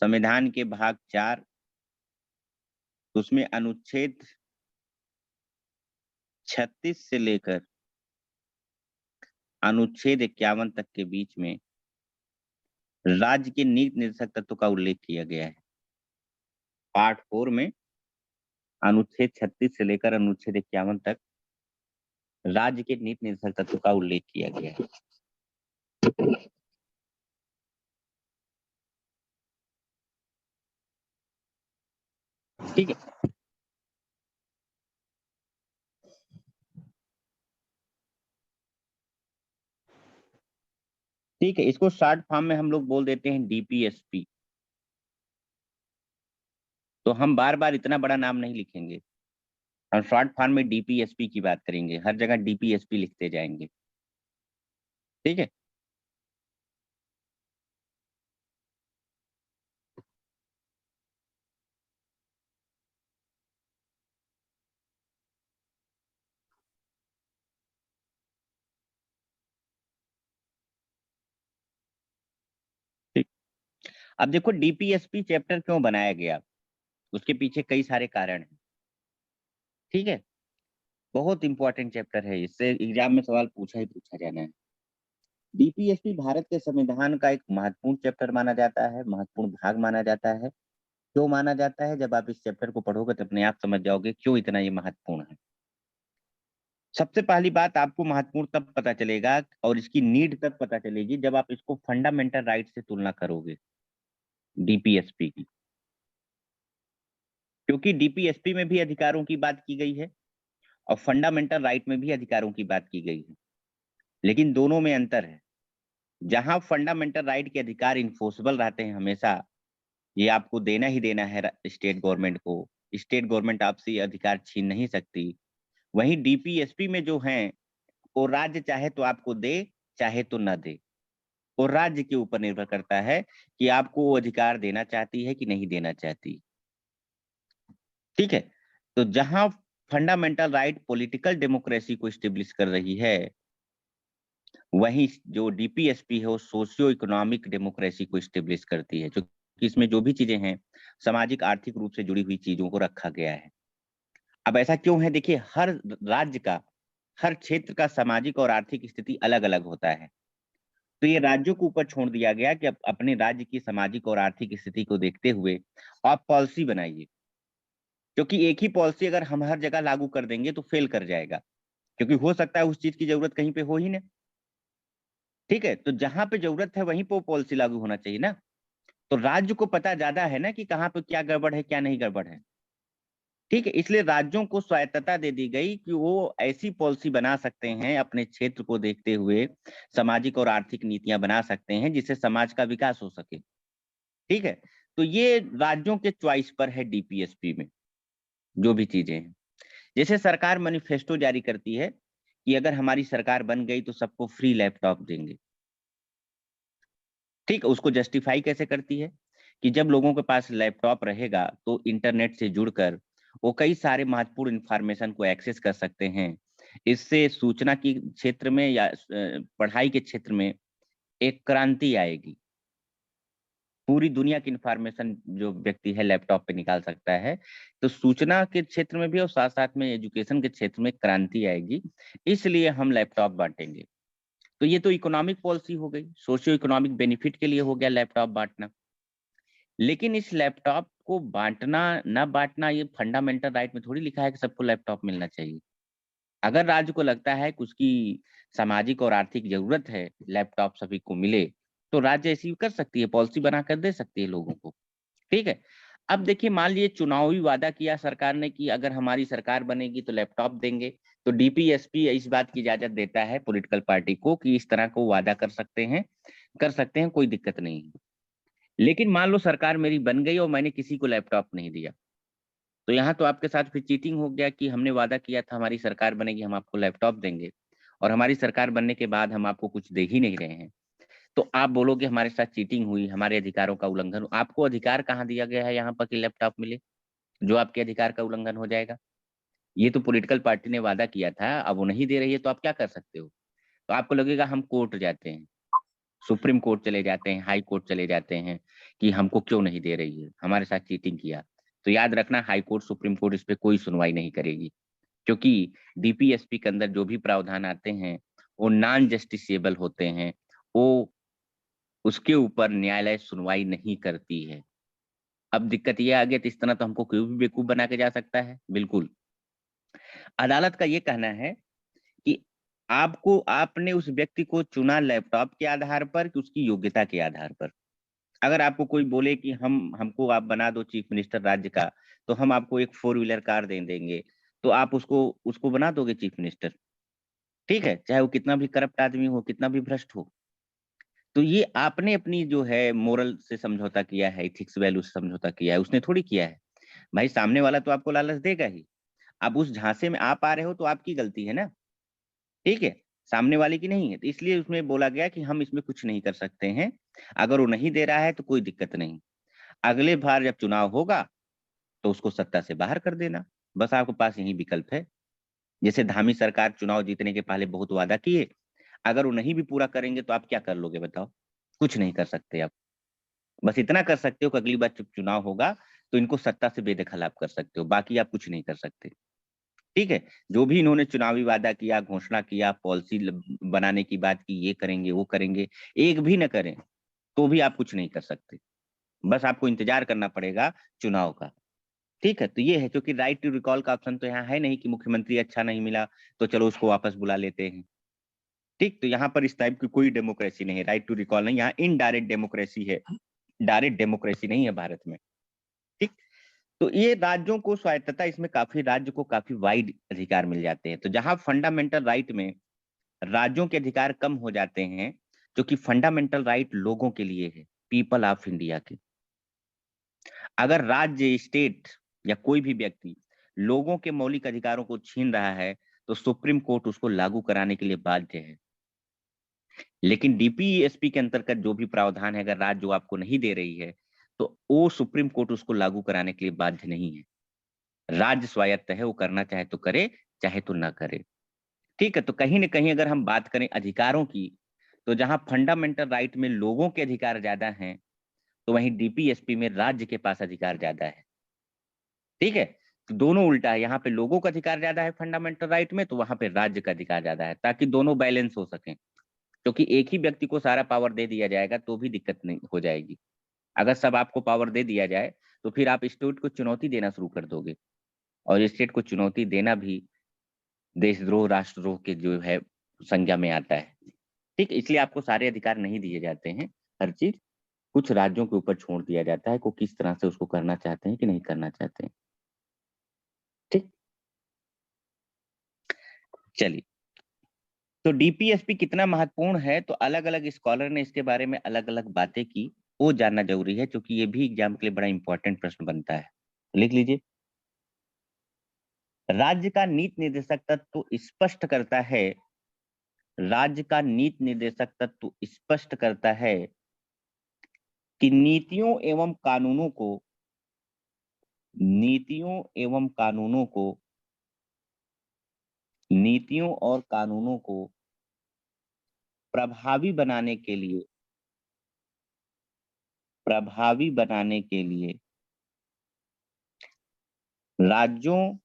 संविधान के भाग 4, उसमें अनुच्छेद 36 से लेकर अनुच्छेद 51 तक के बीच में राज्य के नीति निर्देशक तत्व का उल्लेख किया गया है। पार्ट 4 में अनुच्छेद 36 से लेकर अनुच्छेद 51 तक राज्य के नीति निर्देशक तत्व का उल्लेख किया गया है। ठीक है, ठीक है, इसको शॉर्ट फॉर्म में हम लोग बोल देते हैं डीपीएसपी। तो हम बार बार इतना बड़ा नाम नहीं लिखेंगे, हम शॉर्ट फॉर्म में डीपीएसपी की बात करेंगे, हर जगह डीपीएसपी लिखते जाएंगे। ठीक है, ठीक। अब देखो डीपीएसपी चैप्टर क्यों बनाया गया, उसके पीछे कई सारे कारण हैं। ठीक है, बहुत इंपॉर्टेंट चैप्टर है, इससे एग्जाम में सवाल पूछा ही पूछा जाना है। डीपीएसपी भारत के संविधान का एक महत्वपूर्ण चैप्टर माना जाता है, महत्वपूर्ण भाग माना जाता है। क्यों माना जाता है, जब आप इस चैप्टर को पढ़ोगे तो अपने आप समझ जाओगे क्यों इतना ये महत्वपूर्ण है। सबसे पहली बात, आपको महत्वपूर्ण तब पता चलेगा और इसकी नीड तब पता चलेगी जब आप इसको फंडामेंटल राइट से तुलना करोगे डीपीएसपी की। क्योंकि डीपीएसपी में भी अधिकारों की बात की गई है और फंडामेंटल राइट में भी अधिकारों की बात की गई है, लेकिन दोनों में अंतर है। जहां फंडामेंटल राइट के अधिकार इन्फोर्सेबल रहते हैं हमेशा, ये आपको देना ही देना है स्टेट गवर्नमेंट को, स्टेट गवर्नमेंट आपसे ये अधिकार छीन नहीं सकती। वहीं डीपीएसपी में जो है, वो राज्य चाहे तो आपको दे, चाहे तो न दे, वो राज्य के ऊपर निर्भर करता है कि आपको वो अधिकार देना चाहती है कि नहीं देना चाहती। ठीक है, तो जहां फंडामेंटल राइट पॉलिटिकल डेमोक्रेसी को स्टेब्लिश कर रही है, वहीं जो डीपीएसपी है वो सोशियो इकोनॉमिक डेमोक्रेसी को स्टेब्लिश करती है, जो कि इसमें जो भी चीजें हैं सामाजिक आर्थिक रूप से जुड़ी हुई चीजों को रखा गया है। अब ऐसा क्यों है, देखिए हर राज्य का, हर क्षेत्र का सामाजिक और आर्थिक स्थिति अलग अलग होता है। तो ये राज्यों को ऊपर छोड़ दिया गया कि अपने राज्य की सामाजिक और आर्थिक स्थिति को देखते हुए आप पॉलिसी बनाइए, क्योंकि एक ही पॉलिसी अगर हम हर जगह लागू कर देंगे तो फेल कर जाएगा, क्योंकि हो सकता है उस चीज की जरूरत कहीं पे हो ही ना। ठीक है, तो जहां पे जरूरत है वहीं पे वो पॉलिसी लागू होना चाहिए ना। तो राज्य को पता ज्यादा है ना कि कहाँ पे क्या गड़बड़ है क्या नहीं गड़बड़ है। ठीक है, इसलिए राज्यों को स्वायत्तता दे दी गई कि वो ऐसी पॉलिसी बना सकते हैं अपने क्षेत्र को देखते हुए, सामाजिक और आर्थिक नीतियां बना सकते हैं जिससे समाज का विकास हो सके। ठीक है, तो ये राज्यों के चॉइस पर है डीपीएसपी में जो भी चीजें हैं। जैसे सरकार मैनिफेस्टो जारी करती है कि अगर हमारी सरकार बन गई तो सबको फ्री लैपटॉप देंगे। ठीक है, उसको जस्टिफाई कैसे करती है कि जब लोगों के पास लैपटॉप रहेगा तो इंटरनेट से जुड़कर वो कई सारे महत्वपूर्ण इंफॉर्मेशन को एक्सेस कर सकते हैं। इससे सूचना की क्षेत्र में या पढ़ाई के क्षेत्र में एक क्रांति आएगी। पूरी दुनिया की इंफॉर्मेशन जो व्यक्ति है लैपटॉप पे निकाल सकता है। तो सूचना के क्षेत्र में भी और साथ साथ में एजुकेशन के क्षेत्र में क्रांति आएगी, इसलिए हम लैपटॉप बांटेंगे। तो ये तो इकोनॉमिक पॉलिसी हो गई, सोशियो इकोनॉमिक बेनिफिट के लिए हो गया लैपटॉप बांटना। लेकिन इस लैपटॉप को बांटना ना बांटना ये फंडामेंटल राइट में थोड़ी लिखा है कि सबको लैपटॉप मिलना चाहिए। अगर राज्य को लगता है कि उसकी सामाजिक और आर्थिक जरूरत है लैपटॉप सभी को मिले, तो राज्य ऐसी कर सकती है, पॉलिसी बनाकर दे सकती है लोगों को। ठीक है, अब देखिए मान लीजिए चुनावी वादा किया सरकार ने कि अगर हमारी सरकार बनेगी तो लैपटॉप देंगे, तो डीपीएसपी इस बात की इजाजत देता है पॉलिटिकल पार्टी को कि इस तरह को वादा कर सकते हैं, कोई दिक्कत नहीं है। लेकिन मान लो सरकार मेरी बन गई और मैंने किसी को लैपटॉप नहीं दिया, तो यहाँ तो आपके साथ फिर चीटिंग हो गया कि हमने वादा किया था हमारी सरकार बनेगी हम आपको लैपटॉप देंगे, और हमारी सरकार बनने के बाद हम आपको कुछ दे ही नहीं रहे हैं। तो आप बोलोगे हमारे साथ चीटिंग हुई, हमारे अधिकारों का उल्लंघन हुआ। आपको अधिकार कहाँ दिया गया है यहाँ पर कि लैपटॉप मिले जो आपके अधिकार का उल्लंघन हो जाएगा? ये तो पॉलिटिकल पार्टी ने वादा किया था, अब वो नहीं दे रही है तो आप क्या कर सकते हो? तो आपको लगेगा हम कोर्ट जाते हैं, सुप्रीम कोर्ट चले जाते हैं, हाई कोर्ट चले जाते हैं कि हमको क्यों नहीं दे रही है, हमारे साथ चीटिंग किया। तो याद रखना, हाई कोर्ट, सुप्रीम कोर्ट इस पे कोई सुनवाई नहीं करेगी, क्योंकि डीपीएसपी के अंदर जो भी प्रावधान आते हैं वो नॉन जस्टिसेबल होते हैं, वो उसके ऊपर न्यायालय सुनवाई नहीं करती है। अब दिक्कत ये आ गई, तो इस तरह तो हमको कोई भी बेवकूफ बना के जा सकता है, बिल्कुल। अदालत का ये कहना है कि आपको, आपने उस व्यक्ति को चुना लैपटॉप के आधार पर कि उसकी योग्यता के आधार पर। अगर आपको कोई बोले कि हमको आप बना दो चीफ मिनिस्टर राज्य का, तो हम आपको एक 4 व्हीलर कार दे देंगे, तो आप उसको उसको बना दोगे चीफ मिनिस्टर, ठीक है? चाहे वो कितना भी करप्ट आदमी हो, कितना भी भ्रष्ट हो। तो ये आपने अपनी जो है मोरल से समझौता किया है, एथिक्स वैल्यू से समझौता किया है, उसने थोड़ी किया है। भाई सामने वाला तो आपको लालच देगा ही। अब उस झांसे में आप आ रहे हो तो आपकी गलती है ना, ठीक है? सामने वाले की नहीं है। तो इसलिए उसमें बोला गया कि हम इसमें कुछ नहीं कर सकते हैं। अगर वो नहीं दे रहा है तो कोई दिक्कत नहीं। अगले बार जब चुनाव होगा तो उसको सत्ता से बाहर कर देना। बस आपके पास यही विकल्प है। जैसे धामी सरकार चुनाव जीतने के पहले बहुत वादा किए, अगर वो नहीं भी पूरा करेंगे तो आप क्या कर लोगे बताओ? कुछ नहीं कर सकते आप। बस इतना कर सकते हो कि अगली बार जब चुनाव होगा तो इनको सत्ता से बेदखल आप कर सकते हो, बाकी आप कुछ नहीं कर सकते। ठीक है? जो भी इन्होंने चुनावी वादा किया, घोषणा किया, पॉलिसी बनाने की बात की, ये करेंगे, वो करेंगे, एक भी न करें, तो भी आप कुछ नहीं कर सकते। बस आपको इंतजार करना पड़ेगा चुनाव का। ठीक है? तो ये है, क्योंकि राइट टू रिकॉल का ऑप्शन तो यहाँ है नहीं कि मुख्यमंत्री अच्छा नहीं मिला, तो चलो उसको वापस बुला लेते हैं। ठीक? तो यहाँ पर इस टाइप की कोई डेमोक्रेसी नहीं है, राइट टू रिकॉल नहीं, यहाँ इनडायरेक्ट डेमोक्रेसी है। डायरेक्ट डेमोक्रेसी नहीं है भारत में। ठीक? तो ये राज्यों को स्वायत्तता, इसमें काफ़ी राज्य को काफ़ी वाइड अधिकार मिल जाते हैं। तो जहाँ फंडामेंटल राइट में राज्यों के अधिकार कम हो जाते हैं, जो कि फंडामेंटल राइट लोगों के लिए है, पीपल ऑफ इंडिया के। अगर राज्य, स्टेट या कोई भी व्यक्ति लोगों के मौलिक अधिकारों को छीन रहा है, तो सुप्रीम कोर्ट उसको लागू कराने के लिए बाध्य है। लेकिन डीपीएसपी के अंतर्गत जो भी प्रावधान है, अगर राज्य वो आपको नहीं दे रही है, तो वो सुप्रीम कोर्ट उसको लागू कराने के लिए बाध्य नहीं है। राज्य स्वायत्त है, वो करना चाहे तो करे, चाहे तो ना करे। ठीक है? तो कहीं न कहीं अगर हम बात करें अधिकारों की, तो जहाँ फंडामेंटल राइट में लोगों के अधिकार ज़्यादा हैं, तो वहीं डीपीएसपी में राज्य के पास अधिकार ज़्यादा है। ठीक है? तो दोनों उल्टा है, यहाँ पे लोगों का अधिकार ज़्यादा है फंडामेंटल राइट में, तो वहाँ पे राज्य का अधिकार ज़्यादा है, ताकि दोनों बैलेंस हो सकें। क्योंकि एक ही व्यक्ति को सारा पावर दे दिया जाएगा, तो भी दिक्कत नहीं हो जाएगी। अगर सब आपको पावर दे दिया जाए, तो फिर आप स्टेट को चुनौती देना शुरू कर दोगे, और स्टेट को चुनौती देना भी देशद्रोह, राष्ट्रद्रोह के जो है संज्ञा में आता है। ठीक? इसलिए आपको सारे अधिकार नहीं दिए जाते हैं, हर चीज़ कुछ राज्यों के ऊपर छोड़ दिया जाता है, को किस तरह से उसको करना चाहते हैं कि नहीं करना चाहते हैं। ठीक? चलिए, तो डीपीएसपी कितना महत्वपूर्ण है, तो अलग-अलग स्कॉलर ने इसके बारे में अलग-अलग बातें की, वो जानना ज़रूरी है, क्योंकि ये भी एग्ज़ाम के लिए बड़ा इम्पोर्टेंट प्रश्न बनता है। लिख लीजिए, राज्य का नीति निर्देशक तत्व स्पष्ट करता है, राज्य का नीति निर्देशक तत्व स्पष्ट करता है कि नीतियों एवं कानूनों को नीतियों और कानूनों को प्रभावी बनाने के लिए राज्यों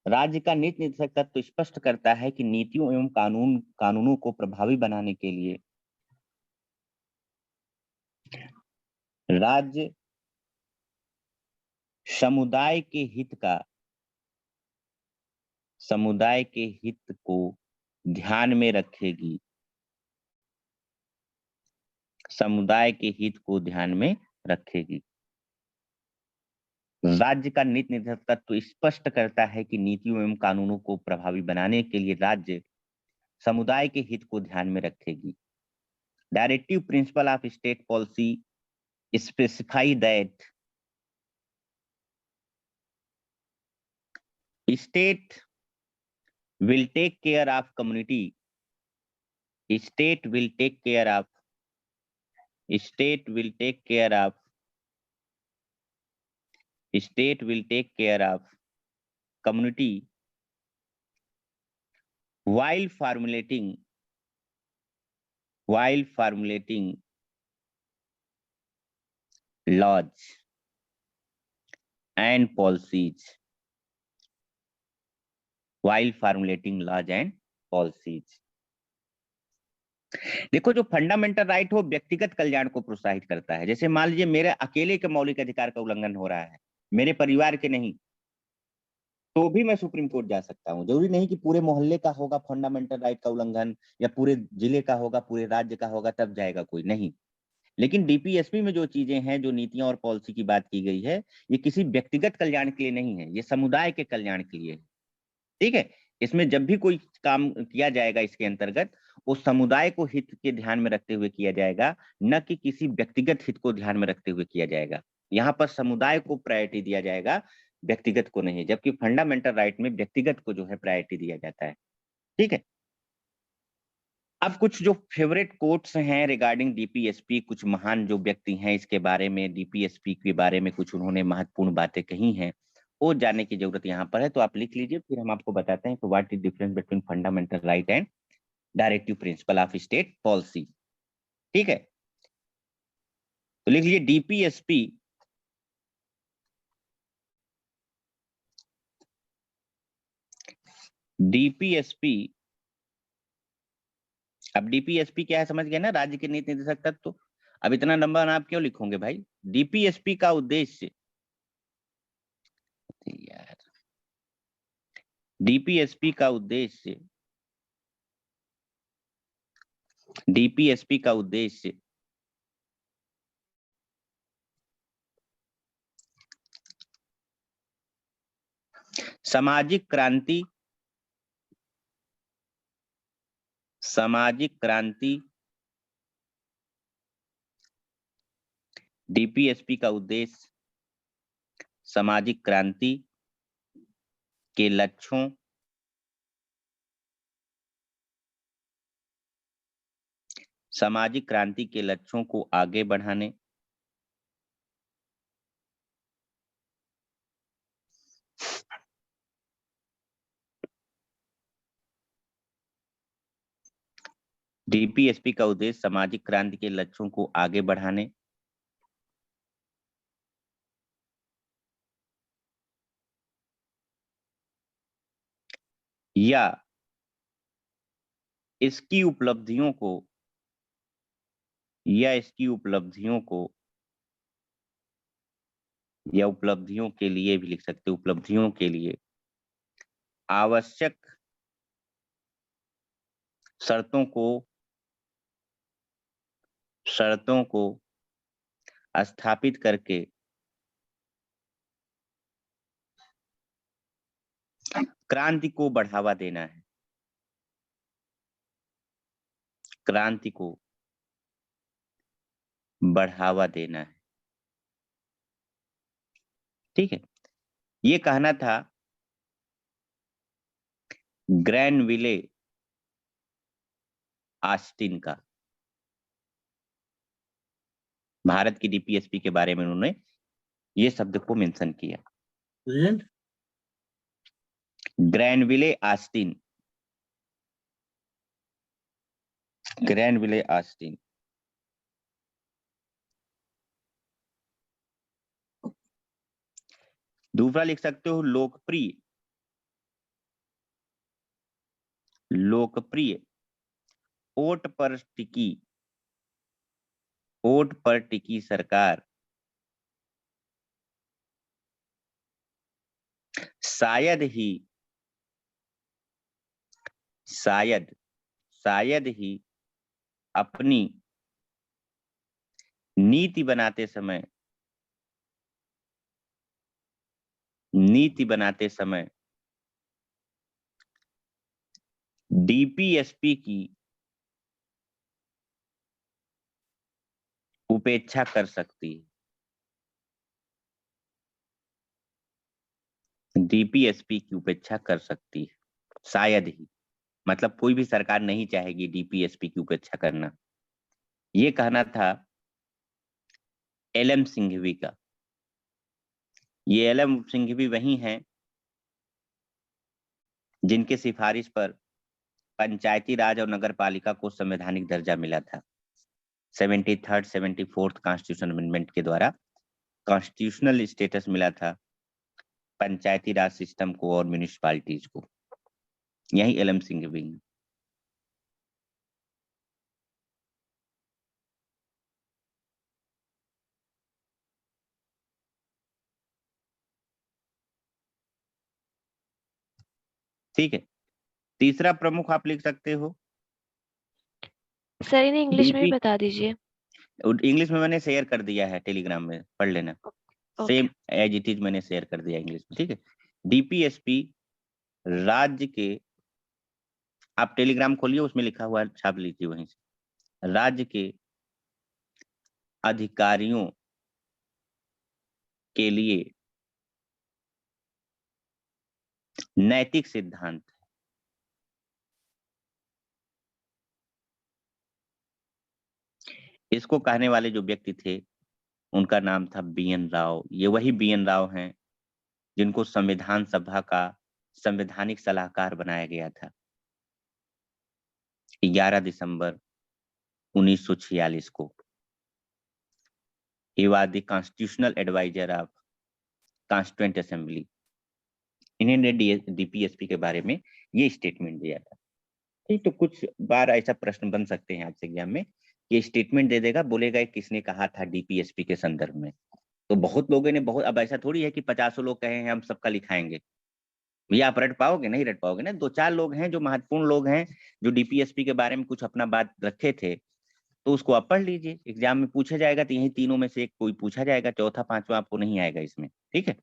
राज्य का नीति निर्देशक तत्व स्पष्ट करता है कि नीतियों एवं कानूनों को प्रभावी बनाने के लिए राज्य समुदाय के हित का समुदाय के हित को ध्यान में रखेगी समुदाय के हित को ध्यान में रखेगी। राज्य का नीति निर्देशक तत्व स्पष्ट करता है कि नीतियों एवं कानूनों को प्रभावी बनाने के लिए राज्य समुदाय के हित को ध्यान में रखेगी। Directive principle of state policy specify that state will take care of community state will take care of state will take care of state will take care of community while formulating while formulating laws and policies, while formulating laws and policies। देखो, जो fundamental right हो व्यक्तिगत कल्याण को प्रोत्साहित करता है। जैसे मान लीजिए मेरे अकेले के मौलिक अधिकार का उल्लंघन हो रहा है, मेरे परिवार के नहीं, तो भी मैं सुप्रीम कोर्ट जा सकता हूँ। जरूरी नहीं कि पूरे मोहल्ले का होगा फंडामेंटल राइट का उल्लंघन, या पूरे जिले का होगा, पूरे राज्य का होगा, तब जाएगा कोई, नहीं। लेकिन डीपीएसपी में जो चीजें हैं, जो नीतियां और पॉलिसी की बात की गई है, ये किसी व्यक्तिगत कल्याण के लिए नहीं है, ये समुदाय के कल्याण के लिए है। ठीक है। इसमें जब भी कोई काम किया जाएगा इसके अंतर्गत, वो समुदाय को हित के ध्यान में रखते हुए किया जाएगा, न कि किसी व्यक्तिगत हित को ध्यान में रखते हुए किया जाएगा। यहाँ पर समुदाय को प्रायोरिटी दिया जाएगा, व्यक्तिगत को नहीं। जबकि फंडामेंटल राइट में व्यक्तिगत को जो है प्रायोरिटी दिया जाता है। ठीक है। अब कुछ जो फेवरेट कोट्स हैं रिगार्डिंग डीपीएसपी, कुछ महान जो व्यक्ति हैं इसके बारे में, डीपीएसपी के बारे में कुछ उन्होंने महत्वपूर्ण बातें कही हैं, वो जानने की जरूरत यहाँ पर है। तो आप लिख लीजिए, फिर हम आपको बताते हैं कि what is difference between fundamental right and directive principle of state policy. ठीक है। तो लिख लीजिए डीपीएसपी डीपीएसपी अब डीपीएसपी क्या है समझ गए ना, राज्य के नीति निर्देशक तत्व। अब इतना लंबा नाम क्यों लिखोगे भाई। डीपीएसपी का उद्देश्य, यार, डीपीएसपी का उद्देश्य डीपीएसपी का उद्देश्य सामाजिक क्रांति सामाजिक क्रांति डीपीएसपी का उद्देश्य सामाजिक क्रांति के लक्ष्यों सामाजिक क्रांति के लक्ष्यों को आगे बढ़ाने डीपीएसपी का उद्देश्य सामाजिक क्रांति के लक्ष्यों को आगे बढ़ाने या इसकी उपलब्धियों को या उपलब्धियों के लिए भी लिख सकते, उपलब्धियों के लिए आवश्यक शर्तों को स्थापित करके क्रांति को बढ़ावा देना है। क्रांति को बढ़ावा देना है। ठीक है। ये कहना था ग्रैनविले ऑस्टिन का। भारत की डीपीएसपी के बारे में उन्होंने ये शब्द को मेंशन किया, ग्रैनविले ऑस्टिन। ग्रैनविले ऑस्टिन। दूसरा लिख सकते हो लोकप्रिय ओट पर टिकी सरकार शायद ही अपनी नीति बनाते समय डीपीएसपी की उपेक्षा कर सकती है। डीपीएसपी की उपेक्षा कर सकती है, शायद ही, मतलब कोई भी सरकार नहीं चाहेगी डीपीएसपी की उपेक्षा करना। ये कहना था एलएम सिंघवी का। ये एलएम सिंघवी वही हैं जिनके सिफारिश पर पंचायती राज और नगर पालिका को संवैधानिक दर्जा मिला था 73rd 74th कॉन्स्टिट्यूशन अमेंडमेंट के द्वारा कॉन्स्टिट्यूशनल स्टेटस मिला था पंचायती राज सिस्टम को और म्यूनिसिपैलिटीज को। यही एलएम सिंह भी है। ठीक है, तीसरा प्रमुख आप लिख सकते हो सर इन्हें इंग्लिश में भी बता दीजिए। इंग्लिश में मैंने शेयर कर दिया है टेलीग्राम में, पढ़ लेना। सेम एज इट इज मैंने शेयर कर दिया इंग्लिश में। ठीक है, डीपीएसपी राज्य के, आप टेलीग्राम खोलिए उसमें लिखा हुआ छाप लीजिए वहीं से, राज्य के अधिकारियों के लिए नैतिक सिद्धांत। इसको कहने वाले जो व्यक्ति थे उनका नाम था बीएन राव। ये वही बीएन राव हैं जिनको संविधान सभा का संवैधानिक सलाहकार बनाया गया था 11 दिसंबर 1946 को। He was the constitutional advisor of Constituent Assembly। इन्होंने डीपीएसपी के बारे में ये स्टेटमेंट दिया था। ठीक, तो कुछ बार ऐसा प्रश्न बन सकते हैं आपसे एग्जाम में, ये स्टेटमेंट दे देगा, बोलेगा किसने कहा था डीपीएसपी के संदर्भ में। तो बहुत लोगों ने बहुत, अब ऐसा थोड़ी है कि 50 लोग कहे हैं हम सबका लिखाएंगे, भैया आप रट पाओगे? नहीं रट पाओगे ना। 2-4 लोग हैं जो महत्वपूर्ण लोग हैं, जो डीपीएसपी के बारे में कुछ अपना बात रखे थे, तो उसको आप पढ़ लीजिए। एग्जाम में पूछा जाएगा तो यही तीनों में से एक कोई पूछा जाएगा, चौथा पांचवा आपको नहीं आएगा इसमें। ठीक है,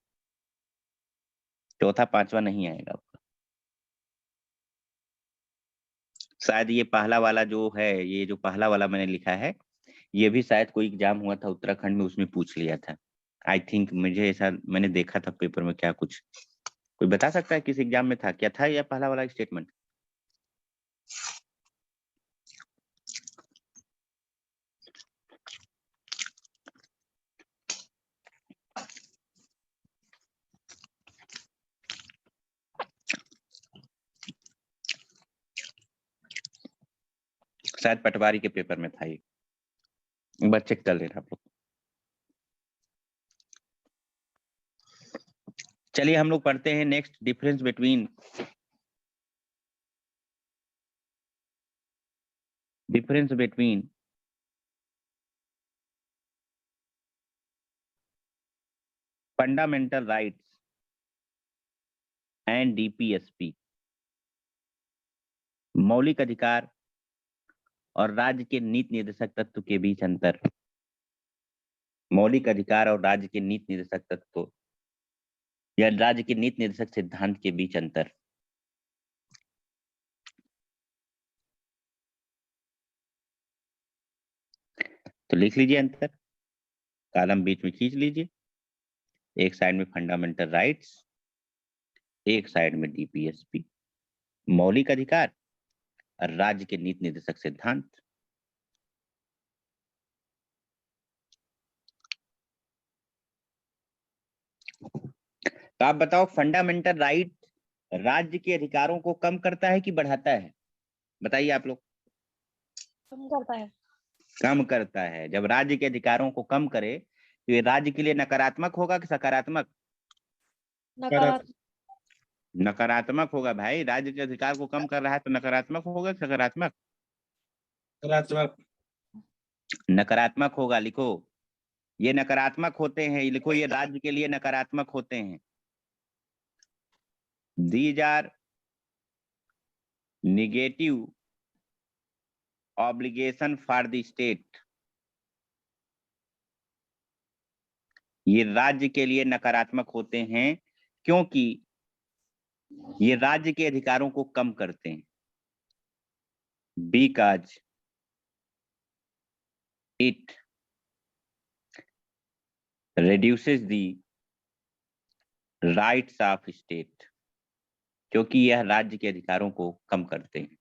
चौथा पांचवा नहीं आएगा आपका। शायद ये पहला वाला जो है, ये जो पहला वाला मैंने लिखा है, ये भी शायद कोई एग्जाम हुआ था उत्तराखंड में, उसमें पूछ लिया था। आई थिंक, मुझे ऐसा मैंने देखा था पेपर में। क्या कुछ कोई बता सकता है किस एग्जाम में था, क्या था यह पहला वाला स्टेटमेंट? शायद पटवारी के पेपर में था ये, एक बार चेक कर लेना आप लोग। चलिए हम लोग पढ़ते हैं next, difference between fundamental rights and DPSP. मौलिक अधिकार और राज्य के नीति निर्देशक तत्व के बीच अंतर। मौलिक अधिकार और राज्य के नीति निर्देशक तत्व या राज्य के नीति निर्देशक सिद्धांत के बीच अंतर। तो लिख लीजिए अंतर, कॉलम बीच में खींच लीजिए, एक साइड में फंडामेंटल राइट्स, एक साइड में डीपीएसपी। मौलिक अधिकार और राज्य के नीति निर्देशक सिद्धांत। तो आप बताओ, फंडामेंटल राइट राज्य के अधिकारों को कम करता है कि बढ़ाता है? बताइए आप लोग। कम करता है। कम करता है। जब राज्य के अधिकारों को कम करे तो ये राज्य के लिए नकारात्मक होगा कि सकारात्मक? नकारात्मक। नकारात्मक होगा भाई। राज्य के अधिकार को कम कर रहा है तो नकारात्मक होगा कि सकारात्मक? नकारात्मक। नकारात्मक होगा। लिखो, ये नकारात्मक होते हैं। लिखो, ये राज्य के लिए नकारात्मक होते हैं। These are negative obligation for the state। ये राज्य के लिए नकारात्मक होते हैं क्योंकि ये राज्य के अधिकारों को कम करते हैं। Because it reduces the rights of state। क्योंकि यह राज्य के अधिकारों को कम करते हैं।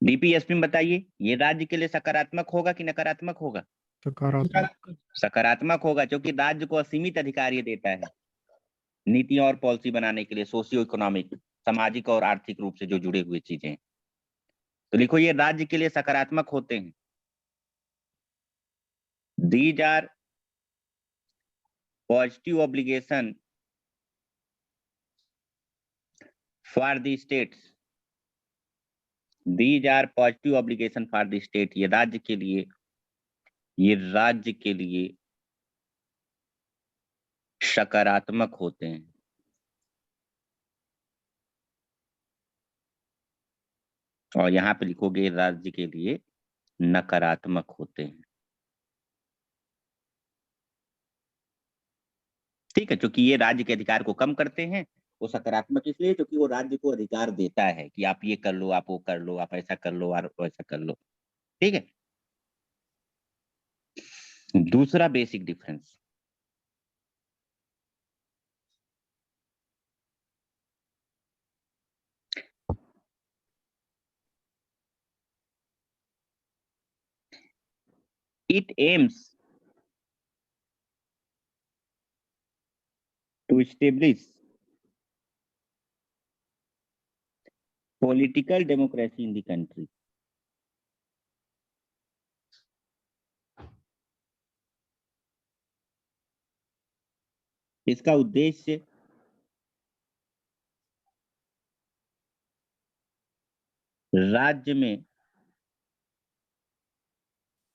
डीपीएसपी में बताइए, ये राज्य के लिए सकारात्मक होगा कि नकारात्मक होगा? सकारात्मक। सकारात्मक होगा, क्योंकि राज्य को असीमित अधिकार ये देता है नीतियां और पॉलिसी बनाने के लिए, सोशियो इकोनॉमिक। सामाजिक और आर्थिक रूप से जो जुड़े हुए चीजें हैं। तो लिखो ये राज्य के लिए सकारात्मक होते हैं। These are positive obligation for the states. These are positive obligation for the state. ये राज्य के लिए सकारात्मक होते हैं। और यहाँ पे लिखोगे राज्य के लिए नकारात्मक होते हैं। ठीक है, क्योंकि ये राज्य के अधिकार को कम करते हैं। वो सकारात्मक इसलिए क्योंकि वो राज्य को अधिकार देता है कि आप ये कर लो, आप वो कर लो, आप ऐसा कर लो और वैसा कर लो। ठीक है, दूसरा basic difference, it aims to establish political democracy in the country. इसका उद्देश्य राज्य में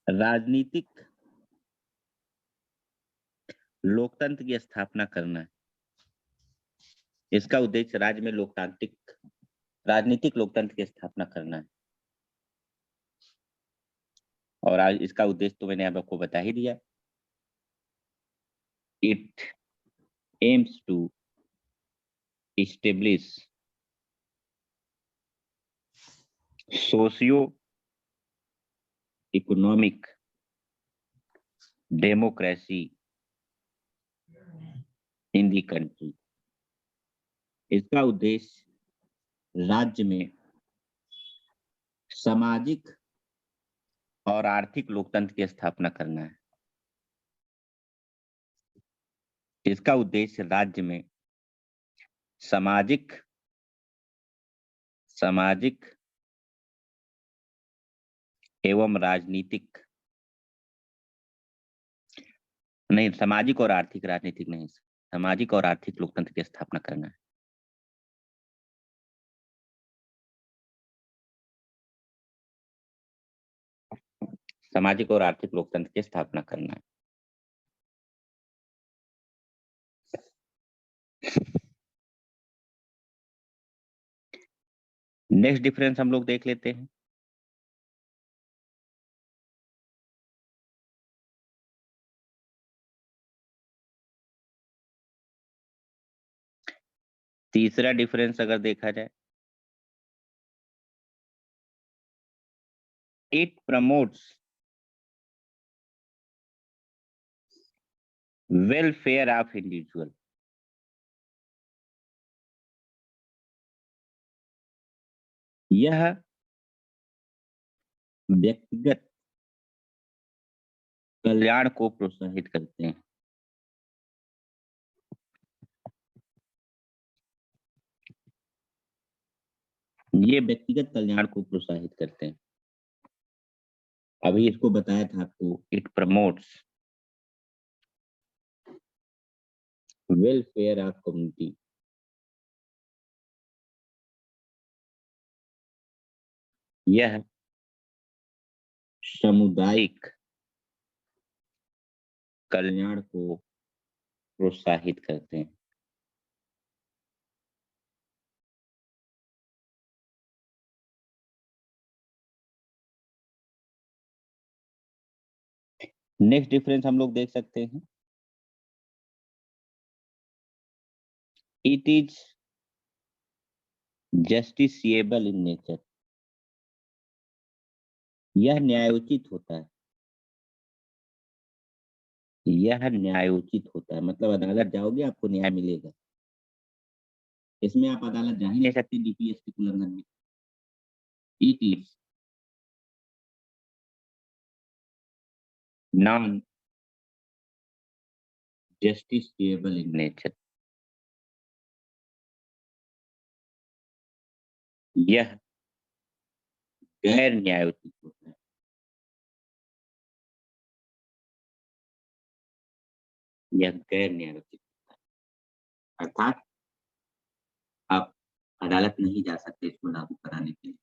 राजनीतिक लोकतंत्र की स्थापना करना है। इसका उद्देश्य राज्य में राजनीतिक लोकतंत्र की स्थापना करना है। और आज इसका उद्देश्य तो मैंने आपको बता ही दिया। It aims to establish socio-economic democracy in the country. इसका उद्देश्य राज्य में सामाजिक और आर्थिक लोकतंत्र की स्थापना करना है। इसका उद्देश्य राज्य में सामाजिक एवं राजनीतिक नहीं, सामाजिक और आर्थिक, राजनीतिक नहीं, सामाजिक और आर्थिक लोकतंत्र की स्थापना करना है। सामाजिक और आर्थिक लोकतंत्र की स्थापना करना है। नेक्स्ट डिफरेंस हम लोग देख लेते हैं। तीसरा डिफरेंस अगर देखा जाए, it promotes welfare of individual. यह व्यक्तिगत कल्याण को प्रोत्साहित करते हैं। ये व्यक्तिगत कल्याण को प्रोत्साहित करते हैं। अभी इसको बताया था आपको, it promotes welfare of community. यह सामुदायिक कल्याण को प्रोत्साहित करते हैं। नेक्स्ट डिफरेंस हम लोग देख सकते हैं, it is justiciable in nature. यह न्यायोचित होता है। यह न्यायोचित होता है मतलब अदालत जाओगे आपको न्याय मिलेगा। इसमें आप अदालत जा ही नहीं सकते डीपीएस के उल्लंघन में। It is non justiciable in nature. यह गैर न्यायोचित होता है। यह गैर न्यायोचित होता है, अर्थात आप अदालत नहीं जा सकते इसको लागू कराने के लिए।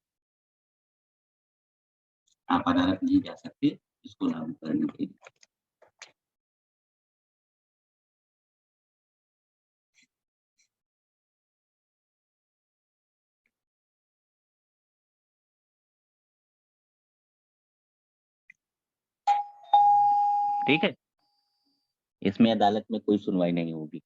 आप अदालत नहीं जा सकते इसको लागू करने के लिए। ठीक है, इसमें अदालत में कोई सुनवाई नहीं होगी।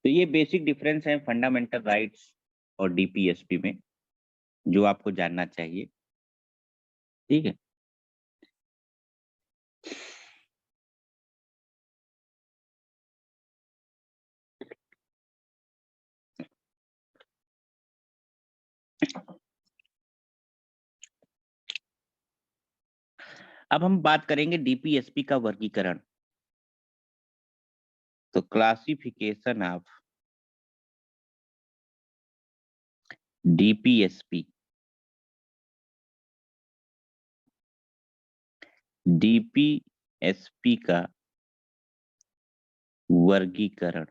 तो ये बेसिक डिफरेंस है फंडामेंटल राइट्स और डीपीएसपी में, जो आपको जानना चाहिए। ठीक है, अब हम बात करेंगे डीपीएसपी का वर्गीकरण। तो क्लासिफिकेशन ऑफ डीपीएसपी। डीपीएसपी का वर्गीकरण।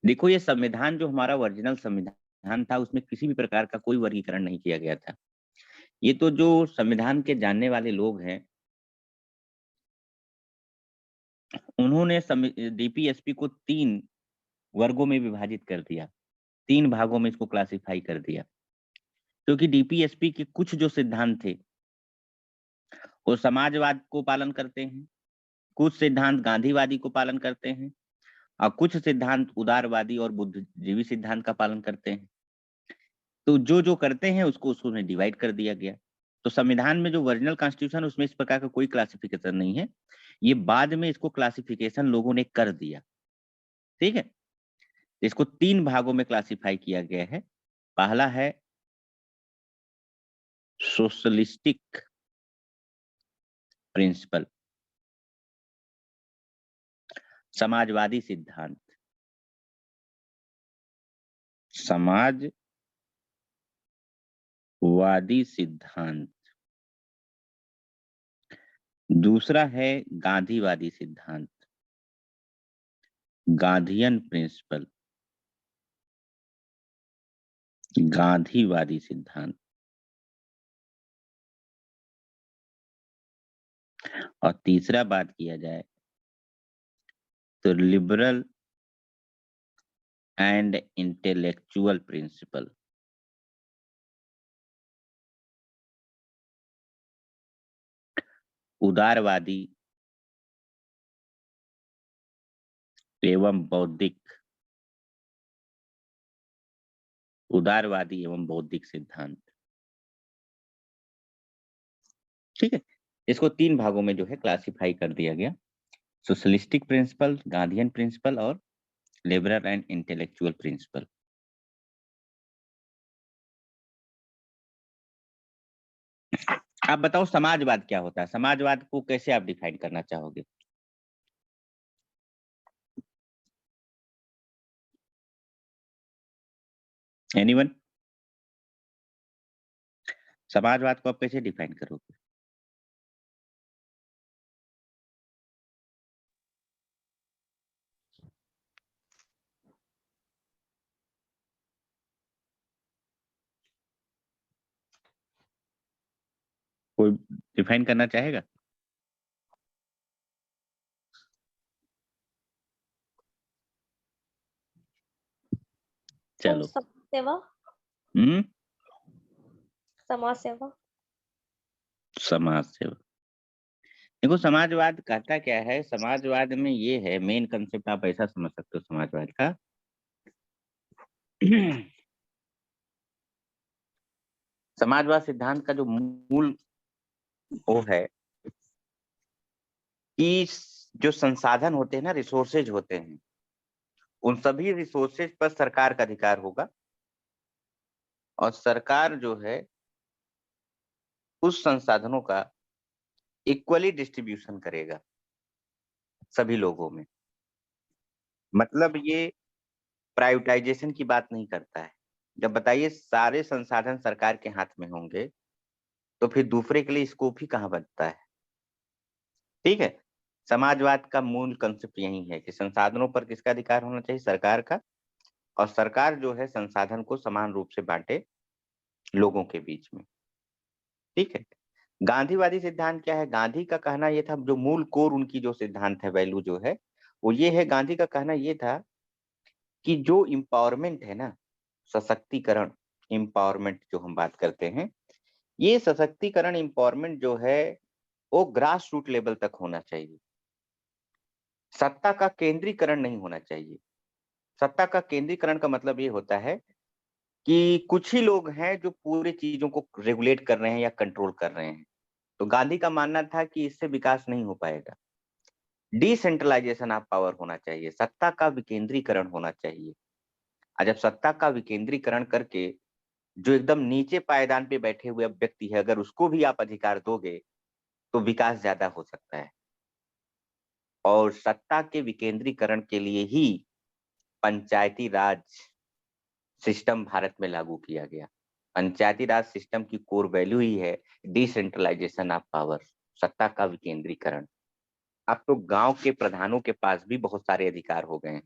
देखो, ये संविधान जो हमारा ओरिजिनल संविधान था, उसमें किसी भी प्रकार का कोई वर्गीकरण नहीं किया गया था। ये तो जो संविधान के जानने वाले लोग हैं, उन्होंने डीपीएसपी को 3 वर्गों में विभाजित कर दिया, 3 भागों में इसको क्लासिफाई कर दिया। क्योंकि डीपीएसपी के कुछ जो सिद्धांत थे वो समाजवाद को पालन करते हैं, कुछ सिद्धांत गांधीवादी को पालन करते हैं, और कुछ सिद्धांत उदारवादी और बुद्धिजीवी सिद्धांत का पालन करते हैं। तो जो जो करते हैं उसको उसमें डिवाइड कर दिया गया। तो संविधान में जो ओरिजिनल कॉन्स्टिट्यूशन, उसमें इस प्रकार का कोई क्लासिफिकेशन नहीं है। ये बाद में इसको क्लासिफिकेशन लोगों ने कर दिया। ठीक है, इसको 3 भागों में क्लासिफाई किया गया है। पहला है सोशलिस्टिक प्रिंसिपल, समाजवादी सिद्धांत। समाजवादी सिद्धांत। दूसरा है गांधीवादी सिद्धांत, गांधीयन प्रिंसिपल, गांधीवादी सिद्धांत। और तीसरा बात किया जाए तो लिबरल एंड इंटेलेक्चुअल प्रिंसिपल। उदारवादी एवं बौद्धिक, उदारवादी एवं बौद्धिक सिद्धांत। ठीक है, इसको 3 भागों में जो है क्लासिफाई कर दिया गया, सोशलिस्टिक प्रिंसिपल, गांधीयन प्रिंसिपल और लिबरल एंड इंटेलेक्चुअल प्रिंसिपल। आप बताओ समाजवाद क्या होता है? समाजवाद को कैसे आप डिफाइन करना चाहोगे? एनीवन? समाजवाद को आप कैसे डिफाइन करोगे? कोई डिफाइन करना चाहेगा? चलो। समाज सेवा। समाज सेवा। समाज सेवा। देखो, समाजवाद कहता क्या है? समाजवाद में ये है, मेन कंसेप्ट आप ऐसा समझ सकते हो समाजवाद का। समाजवाद सिद्धांत का जो मूल वो है कि जो संसाधन होते हैं ना, रिसोर्सेज होते हैं, उन सभी रिसोर्सेज पर सरकार का अधिकार होगा, और सरकार जो है उस संसाधनों का इक्वली डिस्ट्रीब्यूशन करेगा सभी लोगों में। मतलब ये प्राइवेटाइजेशन की बात नहीं करता है। जब बताइए सारे संसाधन सरकार के हाथ में होंगे तो फिर दूसरे के लिए स्कोप ही कहाँ बनता है। ठीक है, समाजवाद का मूल कंसेप्ट यही है कि संसाधनों पर किसका अधिकार होना चाहिए, सरकार का, और सरकार जो है संसाधन को समान रूप से बांटे लोगों के बीच में। ठीक है, गांधीवादी सिद्धांत क्या है? गांधी का कहना यह था, जो मूल कोर उनकी जो सिद्धांत है, वैल्यू जो है वो ये है, गांधी का कहना यह था कि जो इम्पावरमेंट है ना, सशक्तिकरण, इम्पावरमेंट जो हम बात करते हैं, ये सशक्तिकरण इम्पावरमेंट जो है वो ग्रास रूट लेवल तक होना चाहिए। सत्ता का केंद्रीकरण नहीं होना चाहिए। सत्ता का केंद्रीकरण का मतलब ये होता है कि कुछ ही लोग हैं जो पूरी चीजों को रेगुलेट कर रहे हैं या कंट्रोल कर रहे हैं। तो गांधी का मानना था कि इससे विकास नहीं हो पाएगा। डिसेंट्रलाइजेशन ऑफ पावर होना चाहिए, सत्ता का विकेंद्रीकरण होना चाहिए। और जब सत्ता का विकेंद्रीकरण करके जो एकदम नीचे पायदान पे बैठे हुए व्यक्ति है, अगर उसको भी आप अधिकार दोगे तो विकास ज्यादा हो सकता है। और सत्ता के विकेंद्रीकरण के लिए ही पंचायती राज सिस्टम भारत में लागू किया गया। पंचायती राज सिस्टम की कोर वैल्यू ही है डिसेंट्रलाइजेशन ऑफ पावर, सत्ता का विकेंद्रीकरण। अब तो गांव के प्रधानों के पास भी बहुत सारे अधिकार हो गए हैं।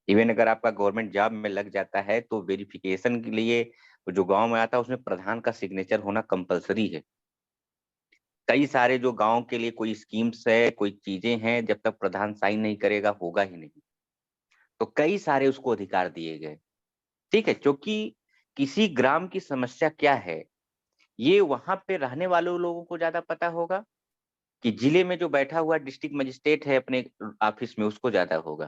इवन अगर आपका गवर्नमेंट जॉब में लग जाता है तो वेरिफिकेशन के लिए जो गांव में आता है उसमें प्रधान का सिग्नेचर होना कंपलसरी है। कई सारे जो गांव के लिए कोई स्कीम्स है, कोई चीजें हैं, जब तक प्रधान साइन नहीं करेगा होगा ही नहीं। तो कई सारे उसको अधिकार दिए गए। ठीक है, क्योंकि किसी ग्राम की समस्या क्या है ये वहां पे रहने वाले लोगों को ज्यादा पता होगा कि जिले में जो बैठा हुआ डिस्ट्रिक्ट मजिस्ट्रेट है अपने ऑफिस में उसको ज्यादा होगा।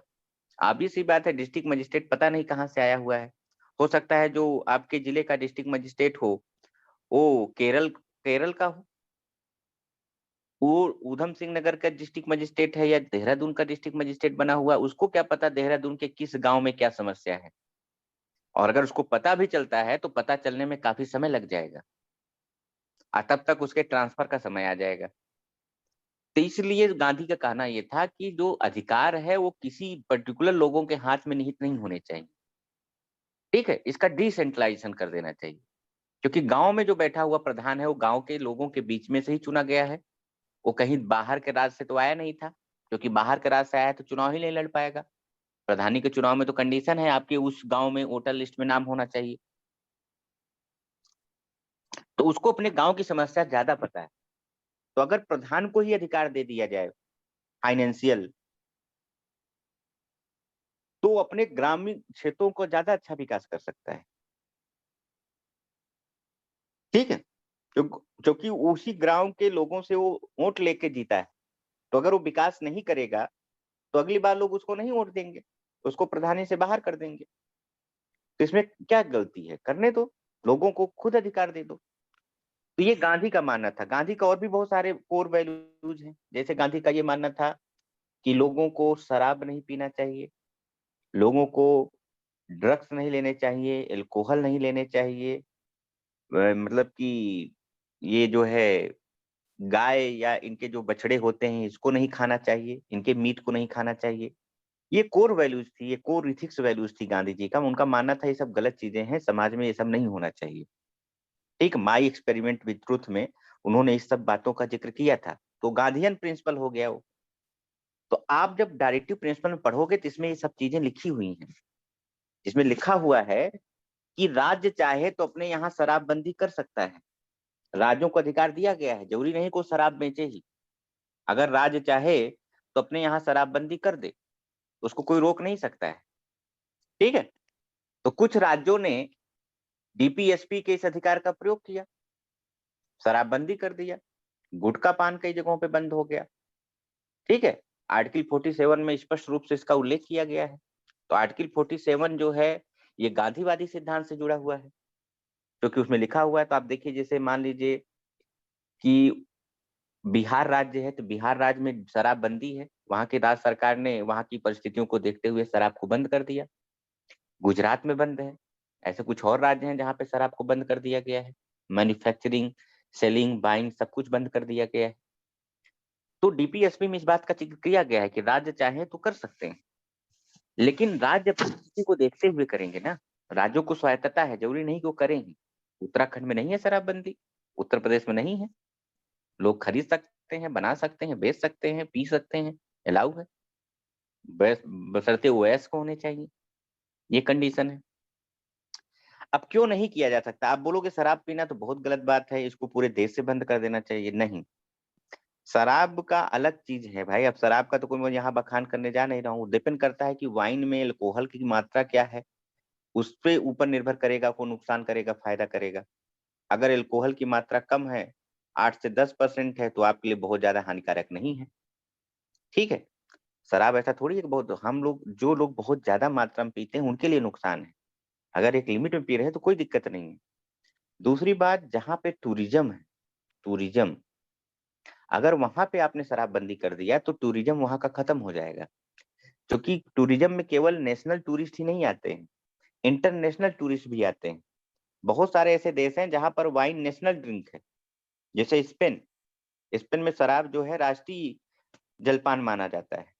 ऑब्वियस सी बात है, डिस्ट्रिक्ट मजिस्ट्रेट पता नहीं कहाँ से आया हुआ है। हो सकता है जो आपके जिले का डिस्ट्रिक्ट मजिस्ट्रेट हो वो केरल केरल का हो, वो ऊधम सिंह नगर का डिस्ट्रिक्ट मजिस्ट्रेट है या देहरादून का डिस्ट्रिक्ट मजिस्ट्रेट बना हुआ, उसको क्या पता देहरादून के किस गांव में क्या समस्या है। और अगर उसको पता भी चलता है तो पता चलने में काफी समय लग जाएगा और तब तक उसके ट्रांसफर का समय आ जाएगा। तो इसलिए गांधी का कहना यह था कि जो अधिकार है वो किसी पर्टिकुलर लोगों के हाथ में निहित नहीं होने चाहिए। ठीक है, इसका डिसेंट्रलाइजेशन कर देना चाहिए, क्योंकि गांव में जो बैठा हुआ प्रधान है वो गांव के लोगों के बीच में से ही चुना गया है। वो कहीं बाहर के राज्य से तो आया नहीं था, क्योंकि बाहर के राज्य से आया तो चुनाव ही नहीं लड़ पाएगा। प्रधानी के चुनाव में तो कंडीशन है आपके उस गांव में वोटर लिस्ट में नाम होना चाहिए। तो उसको अपने गांव की समस्या ज्यादा पता है। तो अगर प्रधान को ही अधिकार दे दिया जाए फाइनेंशियल, तो अपने ग्रामीण क्षेत्रों को ज्यादा अच्छा विकास कर सकता है। ठीक है, क्योंकि उसी ग्राम के लोगों से वो वोट लेके जीता है। तो अगर वो विकास नहीं करेगा तो अगली बार लोग उसको नहीं वोट देंगे, उसको प्रधानी से बाहर कर देंगे। तो इसमें क्या गलती है, करने दो, लोगों को खुद अधिकार दे दो। तो ये गांधी का मानना था। गांधी का और भी बहुत सारे कोर वैल्यूज हैं। जैसे गांधी का ये मानना था कि लोगों को शराब नहीं पीना चाहिए, लोगों को ड्रग्स नहीं लेने चाहिए, एल्कोहल नहीं लेने चाहिए, मतलब कि ये जो है गाय या इनके जो बछड़े होते हैं इसको नहीं खाना चाहिए, इनके मीट को नहीं खाना चाहिए। ये कोर वैल्यूज थी, ये कोर इथिक्स वैल्यूज थी गांधी जी का। उनका मानना था ये सब गलत चीजें हैं, समाज में ये सब नहीं होना चाहिए। ठीक, माई एक्सपेरिमेंट विद ट्रुथ में उन्होंने इस सब बातों का जिक्र किया था। तो गांधीयन प्रिंसिपल हो गया वो। तो आप जब डायरेक्टिव प्रिंसिपल में पढ़ोगे तो इसमें ये सब चीजें लिखी हुई हैं। इसमें लिखा हुआ है कि राज्य चाहे तो अपने यहाँ शराबबंदी कर सकता है। राज्यों को अधिकार दिया गया है, जरूरी नहीं को शराब बेचे ही। अगर राज्य चाहे तो अपने यहाँ शराबबंदी कर दे, उसको कोई रोक नहीं सकता है। ठीक है, तो कुछ राज्यों ने डीपीएसपी के इस अधिकार का प्रयोग किया, शराबबंदी कर दिया, गुटखा पान कई जगहों पे बंद हो गया। ठीक है, आर्टिकल 47 में स्पष्ट रूप से इसका उल्लेख किया गया है। तो आर्टिकल 47 जो है ये गांधीवादी सिद्धांत से जुड़ा हुआ है, क्योंकि उसमें लिखा हुआ है। तो आप देखिए, जैसे मान लीजिए कि बिहार राज्य है तो बिहार राज्य में शराबबंदी है, वहां की राज्य सरकार ने वहां की परिस्थितियों को देखते हुए शराब को बंद कर दिया। गुजरात में बंद है, ऐसे कुछ और राज्य हैं जहां पे शराब को बंद कर दिया गया है। मैन्युफैक्चरिंग, सेलिंग, बाइंग सब कुछ बंद कर दिया गया है। तो डीपीएसपी में इस बात का जिक्र किया गया है कि राज्य चाहे तो कर सकते हैं, लेकिन राज्य परिस्थिति को देखते हुए करेंगे ना। राज्यों को स्वायत्तता है, जरूरी नहीं कि वो करेंगे। उत्तराखंड में नहीं है शराबबंदी, उत्तर प्रदेश में नहीं है, लोग खरीद सकते हैं, बना सकते हैं, बेच सकते हैं, पी सकते हैं, अलाउ है, बशर्ते ओएस को होने चाहिए, ये कंडीशन है। अब क्यों नहीं किया जा सकता? आप बोलोगे शराब पीना तो बहुत गलत बात है, इसको पूरे देश से बंद कर देना चाहिए। नहीं, शराब का अलग चीज है भाई। अब शराब का तो कोई मैं यहाँ बखान करने जा नहीं रहा हूँ, डिपेंड करता है कि वाइन में अल्कोहल की मात्रा क्या है, उस पे ऊपर निर्भर करेगा, को नुकसान करेगा, फायदा करेगा। अगर अल्कोहल की मात्रा कम है, 8 से 10% है, तो आपके लिए बहुत ज्यादा हानिकारक नहीं है, ठीक है। शराब ऐसा थोड़ी है कि बहुत, हम लोग जो लोग बहुत ज्यादा मात्रा में पीते हैं उनके लिए नुकसान है। अगर एक लिमिट में पी रहे हैं तो कोई दिक्कत नहीं है। दूसरी बात, जहाँ पे टूरिज्म है, टूरिज्म, अगर वहां पे आपने शराबबंदी कर दिया तो टूरिज्म वहां का खत्म हो जाएगा। क्योंकि टूरिज्म में केवल नेशनल टूरिस्ट ही नहीं आते हैं, इंटरनेशनल टूरिस्ट भी आते हैं। बहुत सारे ऐसे देश हैं जहां पर वाइन नेशनल ड्रिंक है, जैसे स्पेन। स्पेन में शराब जो है राष्ट्रीय जलपान माना जाता है।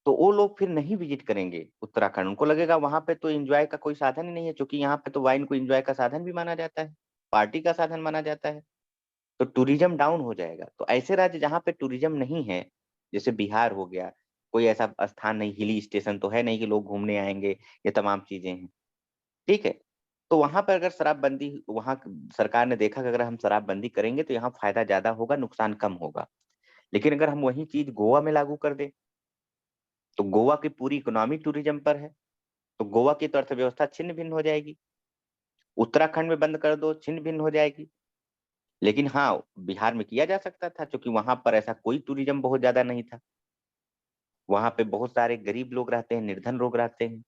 तो वो लोग फिर नहीं विजिट करेंगे उत्तराखंड, उनको लगेगा वहां पे तो एंजॉय का कोई साधन ही नहीं है, क्योंकि यहाँ पे तो वाइन को एंजॉय का साधन भी माना जाता है, पार्टी का साधन माना जाता है। तो टूरिज्म डाउन हो जाएगा। तो ऐसे राज्य जहाँ पे टूरिज्म नहीं है, जैसे बिहार हो गया, कोई ऐसा स्थान नहीं, हिली स्टेशन तो है नहीं कि लोग घूमने आएंगे, ये तमाम चीजें हैं, ठीक है। तो वहां पर अगर शराबबंदी, वहां सरकार ने देखा कि अगर हम शराबबंदी करेंगे तो यहाँ फायदा ज्यादा होगा, नुकसान कम होगा। लेकिन अगर हम वही चीज गोवा में लागू कर दे, तो गोवा की पूरी इकोनॉमी टूरिज्म पर है, तो गोवा की तो अर्थव्यवस्था छिन्न भिन्न हो जाएगी। उत्तराखंड में बंद कर दो, छिन्न भिन्न हो जाएगी। लेकिन हाँ, बिहार में किया जा सकता था, क्योंकि वहां पर ऐसा कोई टूरिज्म बहुत ज्यादा नहीं था। वहां पे बहुत सारे गरीब लोग रहते हैं, निर्धन लोग रहते हैं।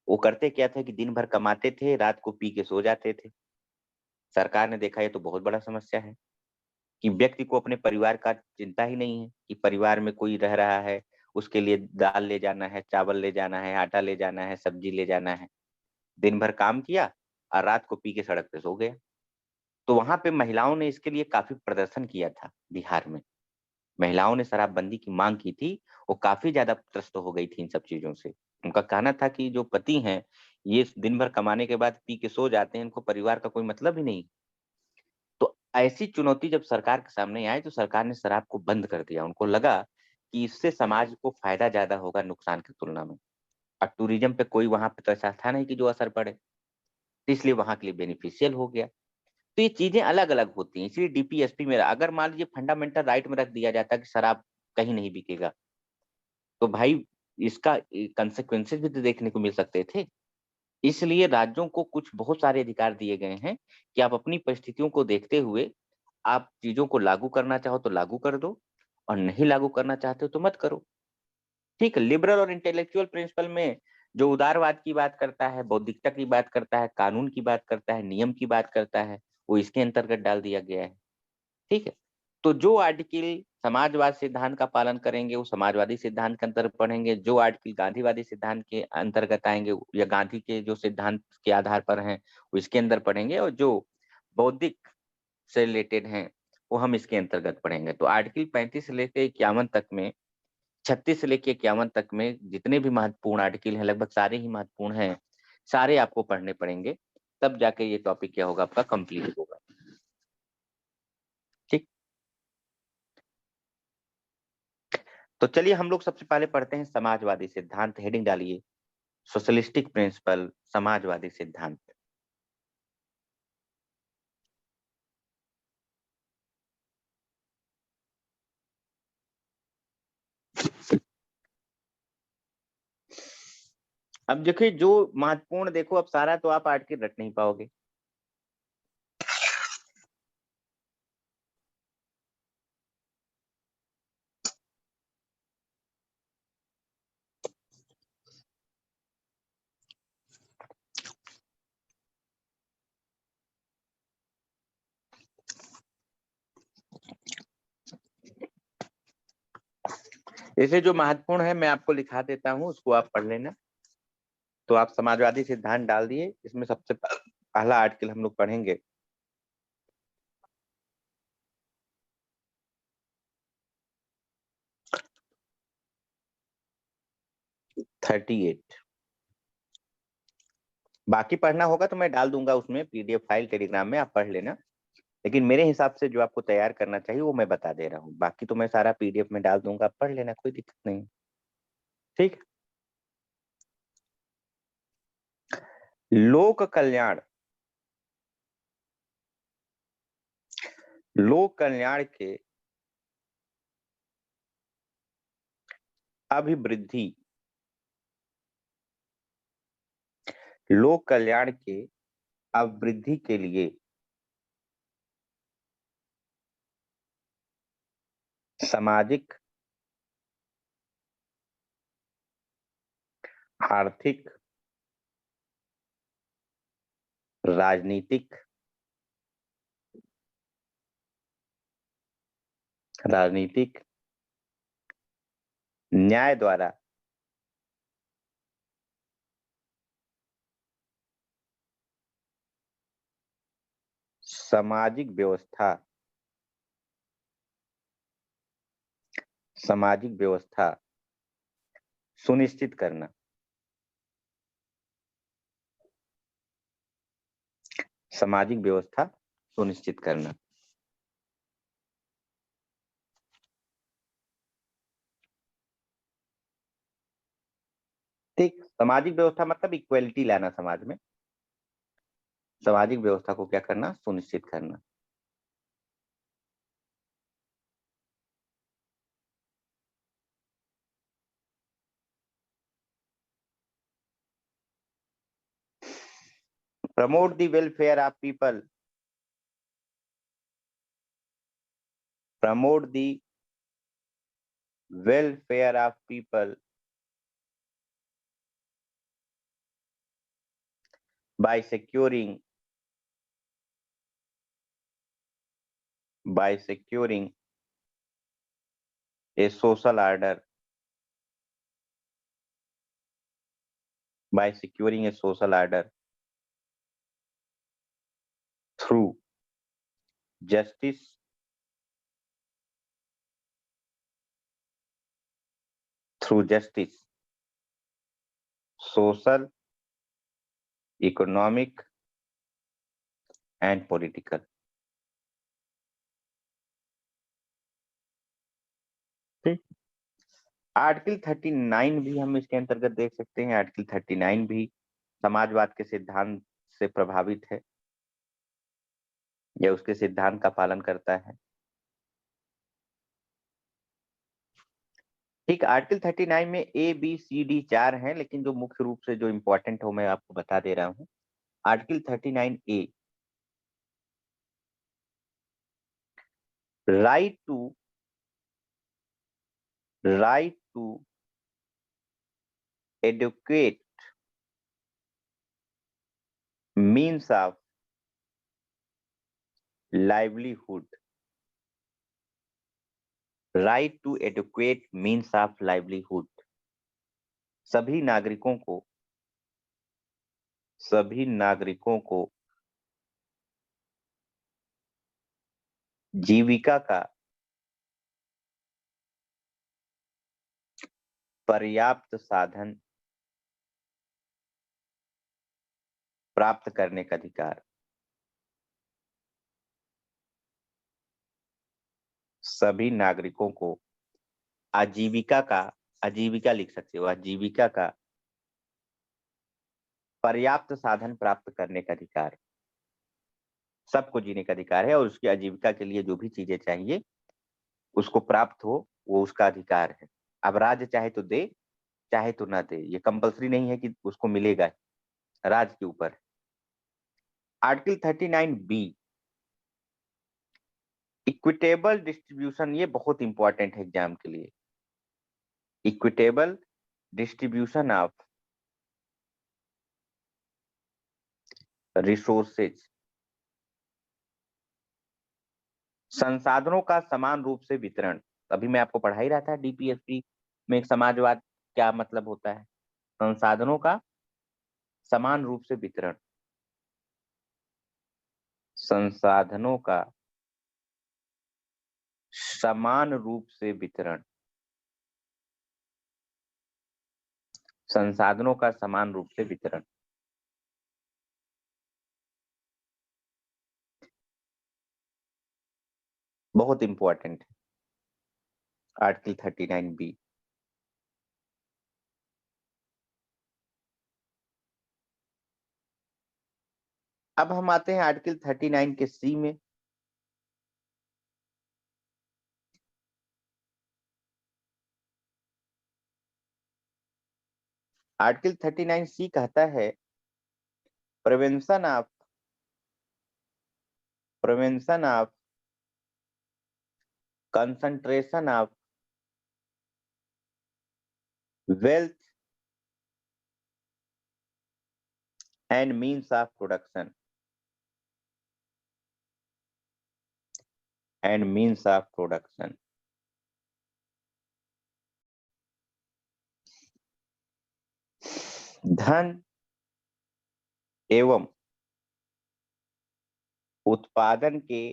वो करते क्या थे कि दिन भर कमाते थे, रात को पी के सो जाते थे। सरकार ने देखा ये तो बहुत बड़ा समस्या है कि व्यक्ति को अपने परिवार का चिंता ही नहीं है, कि परिवार में कोई रह रहा है, उसके लिए दाल ले जाना है, चावल ले जाना है, आटा ले जाना है, सब्जी ले जाना है। दिन भर काम किया और रात को पी के सड़क पे सो गया। तो वहां पे महिलाओं ने इसके लिए काफी प्रदर्शन किया था। बिहार में महिलाओं ने शराबबंदी की मांग की थी, वो काफी ज्यादा त्रस्त हो गई थी इन सब चीजों से। उनका कहना था कि जो पति हैं, ये दिन भर कमाने के बाद पी के सो जाते हैं, इनको परिवार का कोई मतलब ही नहीं। तो ऐसी चुनौती जब सरकार के सामने आई तो सरकार ने शराब को बंद कर दिया। उनको लगा कि इससे समाज को फायदा ज्यादा होगा नुकसान की तुलना में। और टूरिज्म पे कोई वहां पे तो ऐसा था नहीं कि जो असर पड़े, तो इसलिए वहां के लिए बेनिफिशियल हो गया। तो ये चीजें अलग अलग होती हैं, इसलिए डीपीएसपी में अगर मान लीजिए फंडामेंटल राइट में रख दिया जाता कि शराब कहीं नहीं बिकेगा, तो भाई इसका कंसेक्वेंसेस भी तो देखने को मिल सकते थे। इसलिए राज्यों को कुछ बहुत सारे अधिकार दिए गए हैं कि आप अपनी परिस्थितियों को देखते हुए आप चीजों को लागू करना चाहो तो लागू कर दो, और नहीं लागू करना चाहते हो तो मत करो, ठीक है। लिबरल और इंटेलेक्चुअल प्रिंसिपल में जो उदारवाद की बात करता है, बौद्धिकता की बात करता है, कानून की बात करता है, नियम की बात करता है, वो इसके अंतर्गत डाल दिया गया है, ठीक है। तो जो आर्टिकल समाजवाद सिद्धांत का पालन करेंगे वो समाजवादी सिद्धांत के अंतर्गत पढ़ेंगे, जो आर्टिकल गांधीवादी सिद्धांत के अंतर्गत आएंगे या गांधी के जो सिद्धांत के आधार पर हैं वो इसके अंदर पढ़ेंगे, और जो बौद्धिक से रिलेटेड हैं वो हम इसके अंतर्गत पढ़ेंगे। तो आर्टिकल 35 से लेकर 51 तक में, 36 से लेकर 51 तक में जितने भी महत्वपूर्ण आर्टिकल हैं, लगभग सारे ही महत्वपूर्ण हैं, सारे आपको पढ़ने पड़ेंगे, तब जाके ये टॉपिक क्या होगा, आपका कंप्लीट होगा, ठीक। तो चलिए हम लोग सबसे पहले पढ़ते हैं समाजवादी सिद्धांत। हेडिंग डालिए सोशलिस्टिक प्रिंसिपल, समाजवादी सिद्धांत। अब देखिए जो महत्वपूर्ण, देखो अब सारा तो आप आर्टिकल रट नहीं पाओगे। इसे जो महत्वपूर्ण है मैं आपको लिखा देता हूँ, उसको आप पढ़ लेना। तो आप समाजवादी सिद्धांत डाल दिए, इसमें सबसे पहला आर्टिकल हम लोग पढ़ेंगे 38। बाकी पढ़ना होगा तो मैं डाल दूंगा उसमें पीडीएफ फाइल टेलीग्राम में, आप पढ़ लेना। लेकिन मेरे हिसाब से जो आपको तैयार करना चाहिए वो मैं बता दे रहा हूँ। बाकी तो मैं सारा पीडीएफ में डाल दूंगा, आप पढ़ लेना, कोई दिक्कत नहीं। ठीक। लोक कल्याण, लोक कल्याण के अभिवृद्धि, लोक कल्याण के अभिवृद्धि के लिए सामाजिक, आर्थिक, राजनीतिक, न्याय द्वारा सामाजिक व्यवस्था, सुनिश्चित करना, सामाजिक व्यवस्था सुनिश्चित करना। ठीक। सामाजिक व्यवस्था मतलब इक्वलिटी लाना समाज में, सामाजिक व्यवस्था को क्या करना, सुनिश्चित करना। Promote the welfare of people, promote the welfare of people by securing a social order, through justice, social, economic and political। Article 39 भी हम इसके अंतर्गत देख सकते हैं। आर्टिकल 39 भी समाजवाद के सिद्धांत से प्रभावित है या उसके सिद्धांत का पालन करता है। ठीक। आर्टिकल 39 में ए बी सी डी 4 हैं, लेकिन जो मुख्य रूप से जो इंपॉर्टेंट हो मैं आपको बता दे रहा हूं। Article 39 A, right to educate means of livelihood, right to educate means of livelihood. सभी नागरिकों को जीविका का पर्याप्त साधन प्राप्त करने का अधिकार। सभी नागरिकों को आजीविका लिख सकते हो, आजीविका का पर्याप्त साधन प्राप्त करने का अधिकार। सबको जीने का अधिकार है और उसकी आजीविका के लिए जो भी चीजें चाहिए उसको प्राप्त हो, वो उसका अधिकार है। अब राज्य चाहे तो दे, चाहे तो ना दे, ये कंपलसरी नहीं है कि उसको मिलेगा, राज्य के ऊपर। आर्टिकल 39 बी, इक्विटेबल डिस्ट्रीब्यूशन, ये बहुत इंपॉर्टेंट है एग्जाम के लिए। इक्विटेबल डिस्ट्रीब्यूशन ऑफ रिसोर्सेज, संसाधनों का समान रूप से वितरण। अभी मैं आपको पढ़ा ही रहा था डीपीएसपी में समाजवाद क्या मतलब होता है। संसाधनों का समान रूप से वितरण, संसाधनों का समान रूप से वितरण, संसाधनों का समान रूप से वितरण। बहुत इंपॉर्टेंट है आर्टिकल 39B। अब हम आते हैं आर्टिकल 39 के सी में। आर्टिकल 39C कहता है prevention of concentration of wealth and means of production धन एवं उत्पादन के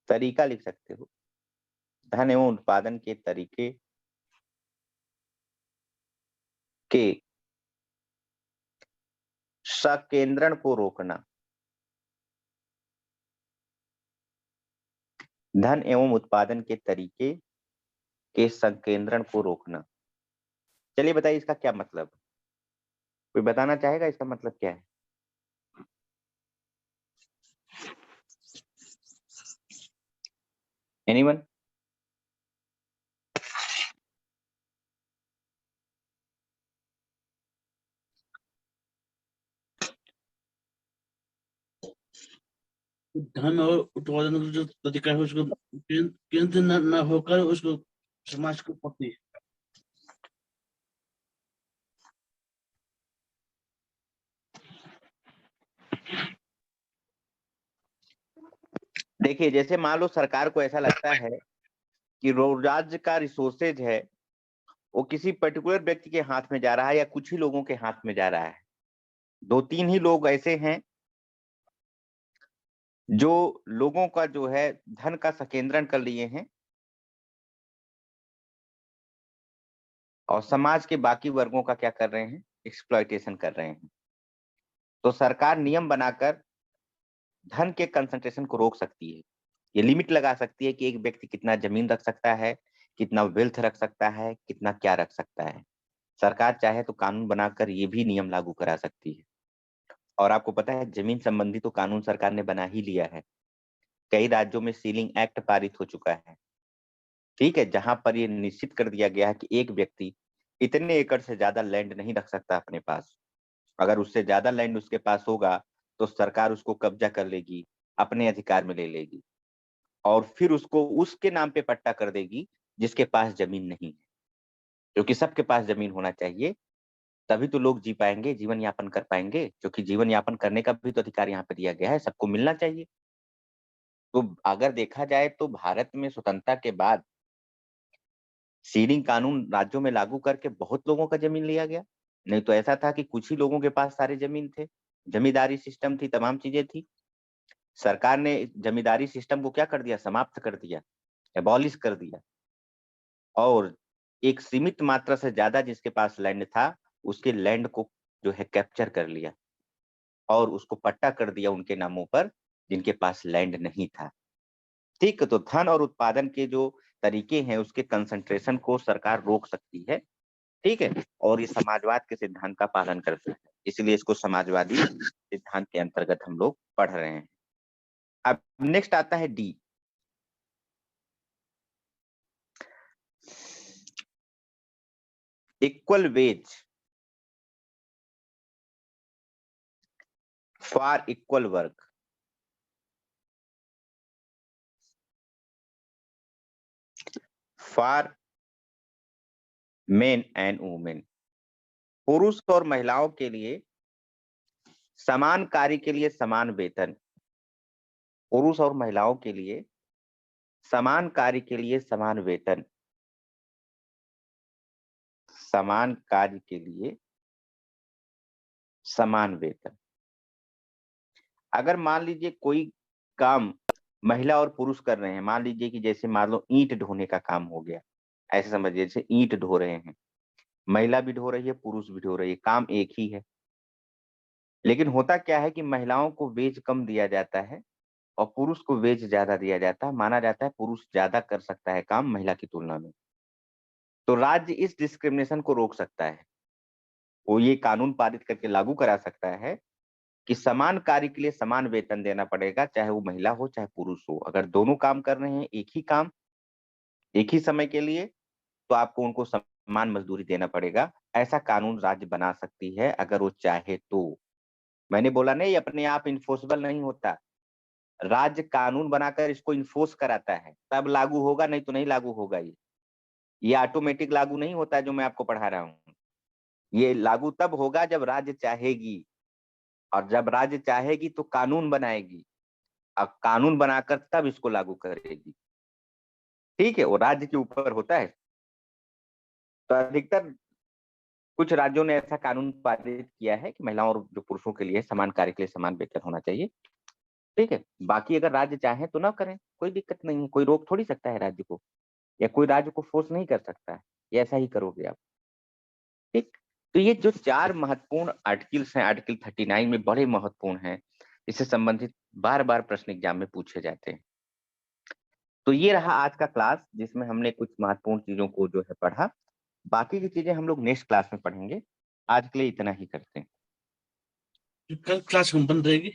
तरीका लिख सकते हो, धन एवं उत्पादन के तरीके के संकेंद्रण को रोकना। धन एवं उत्पादन के तरीके के संकेंद्रण को रोकना। चलिए बताइए इसका क्या मतलब, कोई बताना चाहेगा इसका मतलब क्या है? एनीवन? धन और उत्पादन का जो तरीका है उसको केंद्र न होकर उसको समाज को प्रति देखिए, जैसे मान लो सरकार को ऐसा लगता है कि राज्य का रिसोर्सेज है वो किसी पर्टिकुलर व्यक्ति के हाथ में जा रहा है या कुछ ही लोगों के हाथ में जा रहा है। 2-3 ही लोग ऐसे हैं जो लोगों का जो है धन का संकेंद्रण कर लिए हैं और समाज के बाकी वर्गों का क्या कर रहे हैं, एक्सप्लॉयटेशन कर रहे हैं। तो सरकार नियम बनाकर धन के कंसंट्रेशन को रोक सकती है। ये लिमिट लगा सकती है कि एक व्यक्ति कितना जमीन रख सकता है, कितना वेल्थ रख सकता है, कितना क्या रख सकता है। सरकार चाहे तो कानून बनाकर ये भी नियम लागू करा सकती है। और आपको पता है जमीन संबंधी तो कानून सरकार ने बना ही लिया है। कई राज्यों में सीलिंग एक्ट पारित हो चुका है, ठीक है, जहां पर ये निश्चित कर दिया गया है कि एक व्यक्ति इतने एकड़ से ज्यादा लैंड नहीं रख सकता अपने पास। अगर उससे ज्यादा लैंड उसके पास होगा तो सरकार उसको कब्जा कर लेगी, अपने अधिकार में ले लेगी और फिर उसको उसके नाम पे पट्टा कर देगी जिसके पास जमीन नहीं है। क्योंकि सबके पास जमीन होना चाहिए, तभी तो लोग जी पाएंगे, जीवन यापन कर पाएंगे, क्योंकि जीवन यापन करने का भी तो अधिकार यहाँ पे दिया गया है, सबको मिलना चाहिए। तो अगर देखा जाए तो भारत में स्वतंत्रता के बाद सीलिंग कानून राज्यों में लागू करके बहुत लोगों का जमीन लिया गया। नहीं तो ऐसा था कि कुछ ही लोगों के पास सारे जमीन थे, जमींदारी सिस्टम थी, तमाम चीजें थी। सरकार ने जमींदारी सिस्टम को क्या कर दिया, समाप्त कर दिया, एबॉलिश कर दिया और एक सीमित मात्रा से ज्यादा जिसके पास लैंड था उसके लैंड को जो है कैप्चर कर लिया और उसको पट्टा कर दिया उनके नामों पर जिनके पास लैंड नहीं था। ठीक, तो धन और उत्पादन के जो तरीके हैं उसके कंसंट्रेशन को सरकार रोक सकती है, ठीक है, और ये समाजवाद के सिद्धांत का पालन करते हैं, इसलिए इसको समाजवादी सिद्धांत के अंतर्गत हम लोग पढ़ रहे हैं। अब नेक्स्ट आता है D. Equal ways for equal work. For main and women. पुरुष और महिलाओं के लिए समान कार्य के लिए समान वेतन। पुरुष और महिलाओं के लिए समान कार्य के लिए समान वेतन, समान कार्य के लिए समान वेतन। अगर मान लीजिए कोई काम महिला और पुरुष कर रहे हैं, मान लीजिए कि जैसे मान लो ईंट ढोने का काम हो गया, ऐसे समझिए जैसे ईंट ढो रहे हैं, महिला भी ढो रही है, पुरुष भी ढो रही है, काम एक ही है। लेकिन होता क्या है कि महिलाओं को वेज कम दिया जाता है और पुरुष को वेज ज्यादा दिया जाता है। माना जाता है पुरुष ज्यादा कर सकता है काम महिला की तुलना में। तो राज्य इस डिस्क्रिमिनेशन को रोक सकता है, वो ये कानून पारित करके लागू करा सकता है कि समान कार्य के लिए समान वेतन देना पड़ेगा, चाहे वो महिला हो चाहे पुरुष हो। अगर दोनों काम कर रहे हैं एक ही काम एक ही समय के लिए, तो आपको उनको समान मजदूरी देना पड़ेगा। ऐसा कानून राज्य बना सकती है अगर वो चाहे तो। मैंने बोला नहीं, अपने आप इन्फोर्सेबल नहीं होता, राज्य कानून बनाकर इसको इन्फोर्स कराता है, तब लागू होगा, नहीं तो नहीं लागू होगा। ये ऑटोमेटिक लागू नहीं होता है जो मैं आपको पढ़ा रहा हूँ। ये लागू तब होगा जब राज्य चाहेगी, और जब राज्य चाहेगी तो कानून बनाएगी, अब कानून बनाकर तब इसको लागू करेगी। ठीक है, वो राज्य के ऊपर होता है। तो अधिकतर कुछ राज्यों ने ऐसा कानून पारित किया है कि महिलाओं और जो पुरुषों के लिए समान कार्य के लिए समान वेतन होना चाहिए। ठीक है, बाकी अगर राज्य चाहे तो ना करें, कोई दिक्कत नहीं है, कोई रोक थोड़ी सकता है राज्य को, या कोई राज्य को फोर्स नहीं कर सकता है, ये ऐसा ही करोगे आप। ठीक, तो ये जो 4 महत्वपूर्ण आर्टिकल्स हैं, आर्टिकल 39 में बड़े महत्वपूर्ण हैं, इससे संबंधित बार-बार प्रश्न एग्जाम में पूछे जाते हैं। तो ये रहा आज का क्लास, जिसमें हमने कुछ महत्वपूर्ण चीजों को जो है पढ़ा। बाकी की चीजें हम लोग नेक्स्ट क्लास में पढ़ेंगे। आज के लिए इतना ही करते हैं। कल क्लास कम बंद रहेगी?